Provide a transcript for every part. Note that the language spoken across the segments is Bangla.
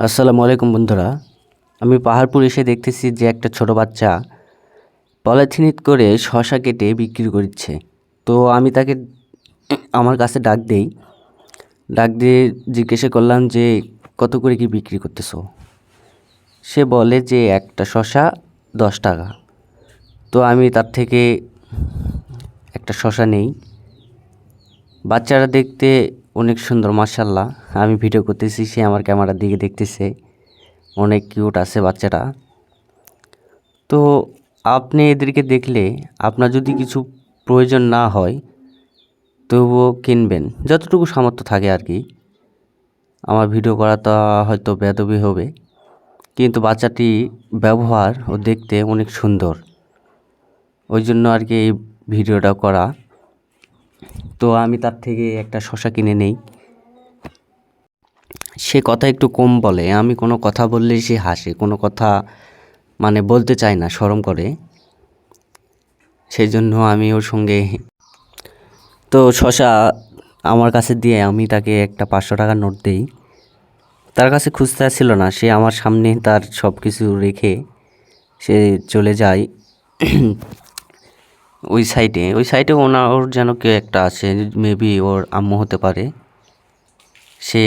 আসসালামু আলাইকুম বন্ধুরা। আমি পাহাড়পুর এসে দেখতেছি যে একটা ছোট বাচ্চা পলিথিনিত করে শশা কেটে বিক্রি করছে। তো আমি তাকে আমার কাছে ডাক দিয়ে জিজ্ঞাসা করলাম যে কত করে কি বিক্রি করতেছো। সে বলে যে একটা শশা 10 টাকা। তো আমি তার থেকে একটা শশা নেই। বাচ্চারা দেখতে অনেক সুন্দর, মাশাআল্লাহ। আমি ভিডিও করতেছি, সে আমার ক্যামেরার দিকে দেখতেছে। অনেক কিউট আছে বাচ্চাটা। তো আপনি এদেরকে দেখলে আপনার যদি কিছু প্রয়োজন না হয় তবুও কিনবেন, যতটুকু সামর্থ্য থাকে আর কি। আমার ভিডিও করাটা হয়তো বেয়াদবি হবে, কিন্তু বাচ্চাটি ব্যবহার ও দেখতে অনেক সুন্দর, ওই জন্য আর কি এই ভিডিওটা করা। তো আমি তার থেকে একটা শশা কিনে নেই। সে কথা একটু কম বলে, আমি কোনো কথা বললেই সে হাসে, কোনো কথা মানে বলতে চায় না, শরম করে। সেই জন্য আমি ওর সঙ্গে তো শশা আমার কাছে দিয়ে আমি তাকে একটা 500 টাকার নোট দেই। তার কাছে খুচরা ছিল না, সে আমার সামনে তার সব কিছু রেখে সে চলে যায় ওই সাইডে ওর যেন কেউ একটা আছে, মেবি ওর আম্মু হতে পারে। সে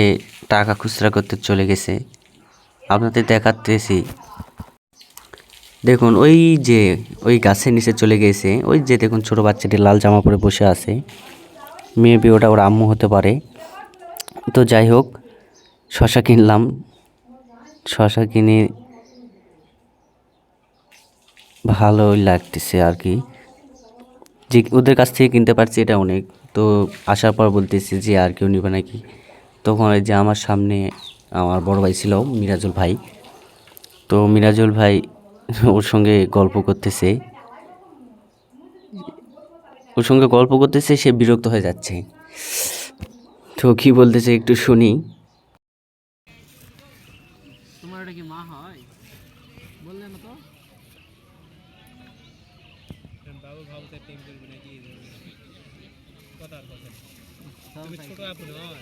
টাকা খুচরা করতে চলে গেছে। আপনাদের দেখাতেছি, দেখুন ওই যে ওই গাছের নিচে চলে গেছে। ওই যে দেখুন ছোট বাচ্চাটি লাল জামা পরে বসে আছে, মেবি ওটা ওর আম্মু হতে পারে। তো যাই হোক, শশা কিনলাম। শশা কিনে ভালোই লাগতেছে আর কি, যে ওদের কাছ থেকে কিনতে পারছি এটা অনেক। তো আসার পর বলতেছি যে আর কেউ নেবে নাকি। তখন ওই যে আমার সামনে আমার বড় ভাই ছিল, মিরাজুল ভাই। তো মিরাজুল ভাই ওর সঙ্গে গল্প করতেছে, সে বিরক্ত হয়ে যাচ্ছে। তো কি বলতেছে একটু শুনি। তোমার এটা কি মা হয় বললে না তো? বাবু ভাবতে টিম করবি নাকি? কথা আর কথা, তুমি ছোট আপু নয়।